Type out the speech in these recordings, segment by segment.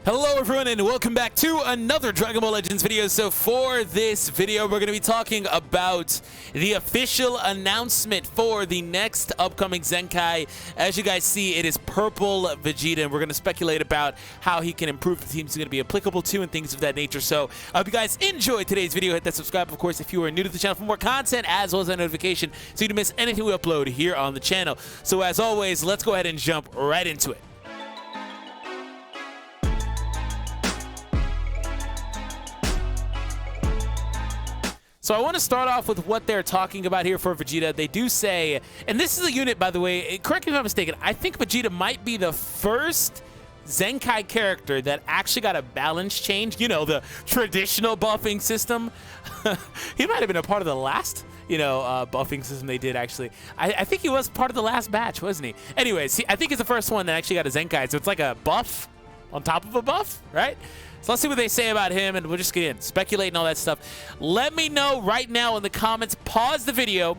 Hello everyone and welcome back to another Dragon Ball Legends video. So for this video we're going to be talking about the official announcement for the next upcoming Zenkai. As you guys see, it is Purple Vegeta, and we're going to speculate about how he can improve the teams he's going to be applicable to and things of that nature. So I hope you guys enjoyed today's video. Hit that subscribe, of course, if you are new to the channel for more content, as well as that notification so you don't miss anything we upload here on the channel. So as always, let's go ahead and jump right into it. So I want to start off with what they're talking about here for Vegeta. They do say, and this is a unit, by the way, correct me if I'm mistaken, I think Vegeta might be the first Zenkai character that actually got a balance change. You know, the traditional buffing system. He might have been a part of the last, buffing system they did, actually. I think he was part of the last batch, wasn't he? Anyways, I think he's the first one that actually got a Zenkai. So it's like a buff on top of a buff, right? So let's see what they say about him, and we'll just get in, speculate and all that stuff. Let me know right now in the comments. Pause the video.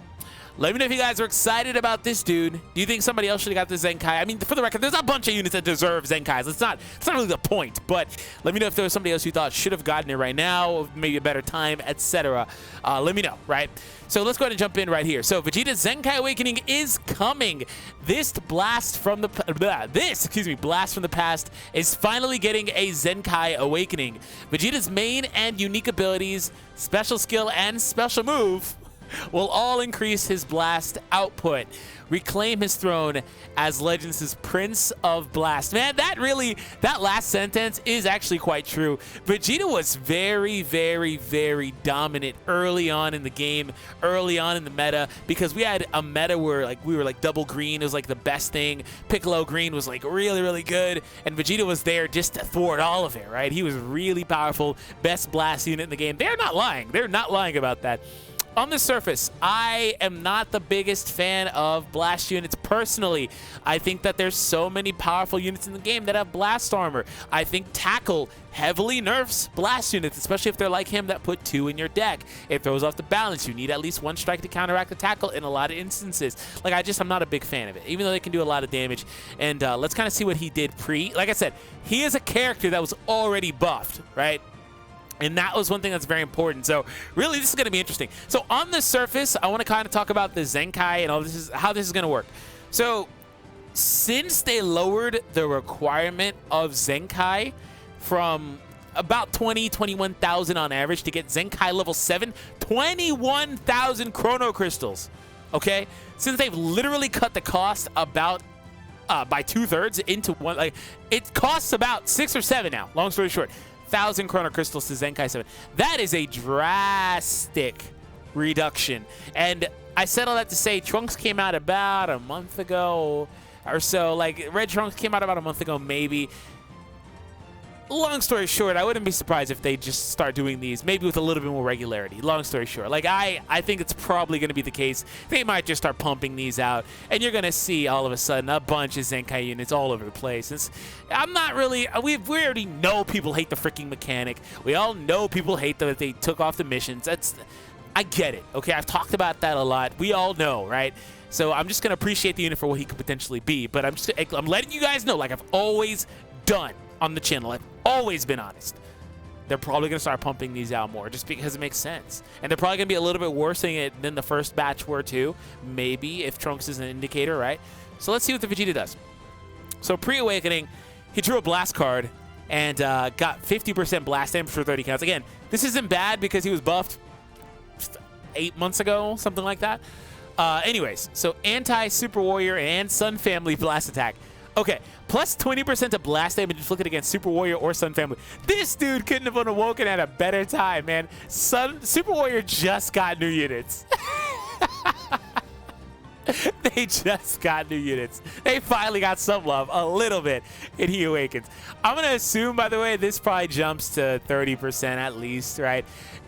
Let me know if you guys are excited about this dude. Do you think somebody else should have got the Zenkai? I mean, for the record, there's a bunch of units that deserve Zenkais. It's not really the point, but let me know if there was somebody else you thought should have gotten it right now, maybe a better time, etc. Let me know, right? So let's go ahead and jump in right here. So Vegeta's Zenkai Awakening is coming. This blast from the past is finally getting a Zenkai Awakening. Vegeta's main and unique abilities, special skill, and special move will all increase his blast output, reclaim his throne as Legends' Prince of Blast. Man, that last sentence is actually quite true. Vegeta was very, very, very dominant early on in the game, early on in the meta, because we had a meta where we were double green. It was like the best thing. Piccolo green was like really, really good, and Vegeta was there just to thwart all of it, right? He was really powerful, best blast unit in the game. They're not lying. They're not lying about that. On the surface, I am not the biggest fan of blast units personally. I think that there's so many powerful units in the game that have blast armor. I think Tackle heavily nerfs blast units, especially if they're like him that put 2 in your deck. It throws off the balance. You need at least 1 strike to counteract the Tackle in a lot of instances. I'm not a big fan of it, even though they can do a lot of damage. And let's kind of see what he did like I said, he is a character that was already buffed, right? And that was one thing that's very important. So really, this is going to be interesting. So on the surface, I want to kind of talk about the Zenkai and how this is going to work. So since they lowered the requirement of Zenkai from about 21,000 on average to get Zenkai level 7, 21,000 Chrono Crystals, okay? Since they've literally cut the cost about by 2/3 into one, it costs about 6 or 7 now, long story short. 1,000 Chrono Crystals to Zenkai 7. That is a drastic reduction. And I said all that to say Trunks came out about a month ago or so. Red Trunks came out about a month ago, maybe. Long story short, I wouldn't be surprised if they just start doing these, maybe with a little bit more regularity. Long story short. I think it's probably going to be the case. They might just start pumping these out, and you're going to see all of a sudden a bunch of Zenkai units all over the place. I'm not really, we already know people hate the freaking mechanic. We all know people hate that they took off the missions. I get it, okay? I've talked about that a lot. We all know, right? So I'm just going to appreciate the unit for what he could potentially be, but I'm letting you guys know, like I've always done on the channel. I've always been honest. They're probably going to start pumping these out more just because it makes sense. And they're probably going to be a little bit worse than the first batch were too. Maybe if Trunks is an indicator, right? So let's see what the Vegeta does. So pre-awakening, he drew a blast card and got 50% blast damage for 30 counts. Again, this isn't bad because he was buffed 8 months ago, something like that. Anyways, so anti-Super Warrior and Sun Family blast attack. Okay, plus 20% to blast damage inflicted against Super Warrior or Sun Family. This dude couldn't have been awoken at a better time, man. Super Warrior just got new units. They just got new units. They finally got some love, a little bit, and he awakens. I'm going to assume, by the way, this probably jumps to 30% at least, right?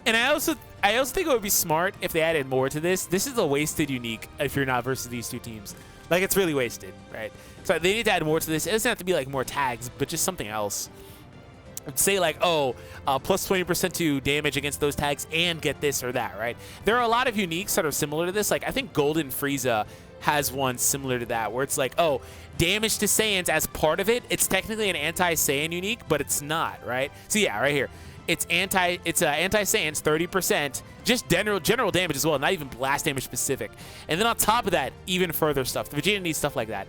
And I also think it would be smart if they added more to this. This is a wasted unique if you're not versus these two teams. It's really wasted, right? So they need to add more to this. It doesn't have to be more tags, but just something else. Say plus 20% to damage against those tags and get this or that, right? There are a lot of uniques that are similar to this. I think Golden Frieza has one similar to that, where it's like, oh, damage to Saiyans as part of it. It's technically an anti-Saiyan unique, but it's not, right? So yeah, right here. It's anti-Saiyans 30%, just general damage as well, not even blast damage specific. And then on top of that, even further stuff. The Vegeta needs stuff like that.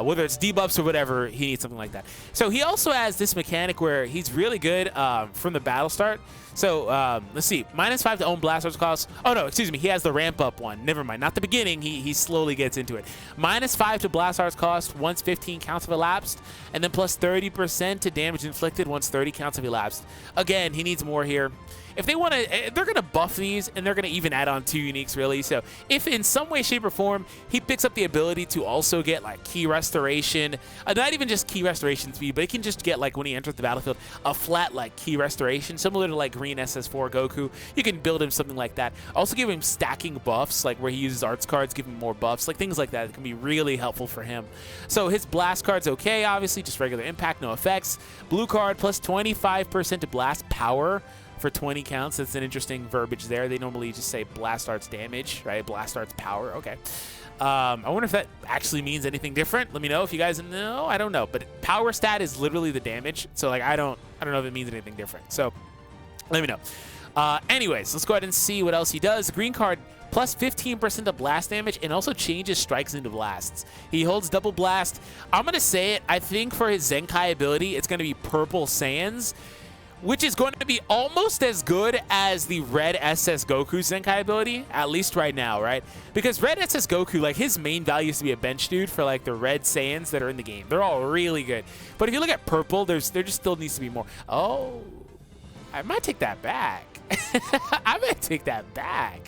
Whether it's debuffs or whatever, he needs something like that. So he also has this mechanic where he's really good from the battle start. So let's see, -5 to own blast arts cost. Oh no, excuse me, he has the ramp up one. Never mind, not the beginning. He slowly gets into it. -5 to blast arts cost once 15 counts have elapsed, and then plus 30% to damage inflicted once 30 counts have elapsed. Again, he needs more here. If they want to, they're going to buff these, and they're going to even add on 2 uniques, really. So if in some way, shape, or form, he picks up the ability to also get, like, key restoration, not even just key restoration speed, but he can just get, like, when he enters the battlefield, a flat, like, key restoration, similar to, like, Green SS4 Goku. You can build him something like that. Also give him stacking buffs, like where he uses arts cards, give him more buffs, like things like that. It can be really helpful for him. So his blast card's okay, obviously, just regular impact, no effects. Blue card plus 25% to blast power for 20 counts. That's an interesting verbiage there. They normally just say blast arts damage, right? Blast arts power. Okay. I wonder if that actually means anything different. Let me know if you guys know. I don't know, but power stat is literally the damage. So like I don't know if it means anything different. So let me know. Anyways, let's go ahead and see what else he does. Green card plus 15% of blast damage and also changes strikes into blasts. He holds double blast. I'm gonna say it. I think for his Zenkai ability, it's gonna be purple Saiyans, which is going to be almost as good as the red SS Goku Zenkai ability, at least right now, right? Because red SS Goku, like, his main value is to be a bench dude for, like, the red Saiyans that are in the game. They're all really good. But if you look at purple, there just still needs to be more. Oh, I might take that back. I might take that back.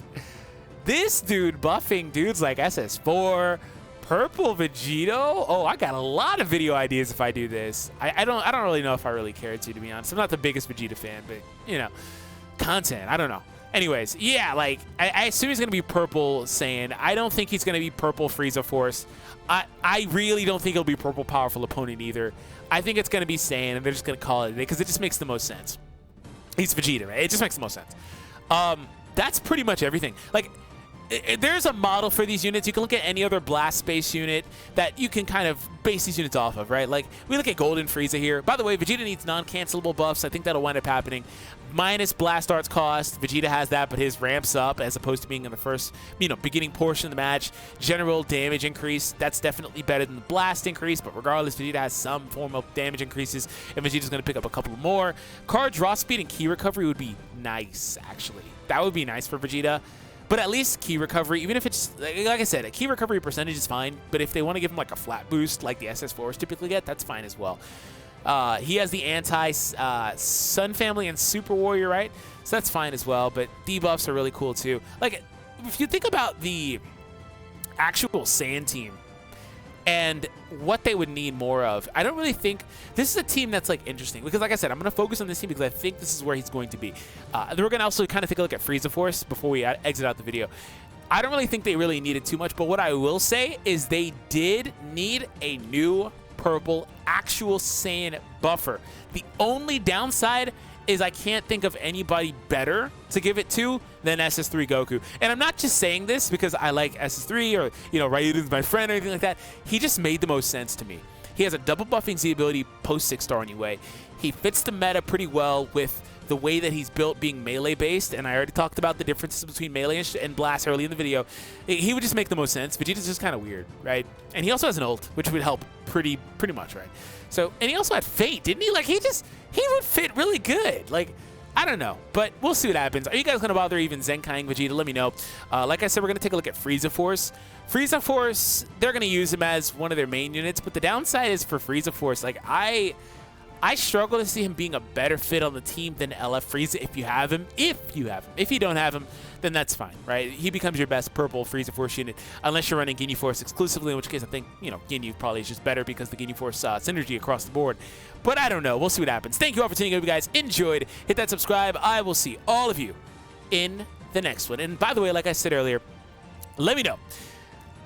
This dude buffing dudes like SS4, purple Vegito. Oh, I got a lot of video ideas if I do this. I don't really know if I really care to be honest. I'm not the biggest Vegeta fan, but you know, content. I don't know. Anyways, yeah, like I assume he's gonna be purple Saiyan. I don't think he's gonna be purple Frieza Force. I really don't think he'll be purple powerful opponent either. I think it's gonna be Saiyan, and they're just gonna call it because it just makes the most sense. He's Vegeta, right? It just makes the most sense. That's pretty much everything. Like, there's a model for these units. You can look at any other blast space unit that you can kind of base these units off of, right? Like, we look at Golden Frieza here. By the way, Vegeta needs non-cancelable buffs. I think that'll wind up happening. Minus blast arts cost. Vegeta has that, but his ramps up as opposed to being in the first, beginning portion of the match. General damage increase. That's definitely better than the blast increase, but regardless, Vegeta has some form of damage increases, and Vegeta's going to pick up a couple more. Card draw speed and key recovery would be nice, actually. That would be nice for Vegeta. But at least key recovery, even if it's, like I said, a key recovery percentage is fine. But if they want to give him like a flat boost like the SS4s typically get, that's fine as well. He has the anti-Sun Family and Super Warrior, right? So that's fine as well. But debuffs are really cool too. Like, if you think about the actual Saiyan team and what they would need more of, I don't really think this is a team that's like interesting because, like I said, I'm going to focus on this team because I think this is where he's going to be. Then we're going to also kind of take a look at Frieza Force before we exit out the video. I don't really think they really needed too much, but what I will say is they did need a new purple actual Saiyan buffer. The only downside is I can't think of anybody better to give it to than SS3 Goku. And I'm not just saying this because I like SS3 or, Raiden's my friend or anything like that. He just made the most sense to me. He has a double buffing Z ability post 6-star anyway. He fits the meta pretty well with the way that he's built being melee based, and I already talked about the differences between melee and blast early in the video. He would just make the most sense. Vegeta's just kind of weird, right? And he also has an ult, which would help pretty much, right? So, and he also had Fate, didn't he? Like, he would fit really good. Like, I don't know, but we'll see what happens. Are you guys going to bother even Zenkaiing Vegeta? Let me know. Like I said, we're going to take a look at Frieza Force. Frieza Force, they're going to use him as one of their main units, but the downside is for Frieza Force, like, I struggle to see him being a better fit on the team than LF Frieza if you have him. If you don't have him, then that's fine, right? He becomes your best purple Frieza Force unit unless you're running Ginyu Force exclusively, in which case I think, Ginyu probably is just better because the Ginyu Force synergy across the board. But I don't know. We'll see what happens. Thank you all for tuning in. If you guys enjoyed, hit that subscribe. I will see all of you in the next one. And by the way, like I said earlier, let me know.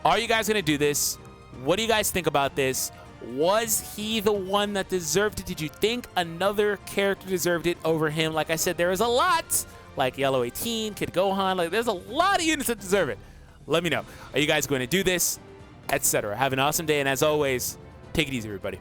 Are you guys going to do this? What do you guys think about this? Was he the one that deserved it? Did you think another character deserved it over him? Like I said, there is a lot, like Yellow 18, Kid Gohan. Like, there's a lot of units that deserve it. Let me know. Are you guys going to do this? Etc. Have an awesome day, and as always, take it easy, everybody.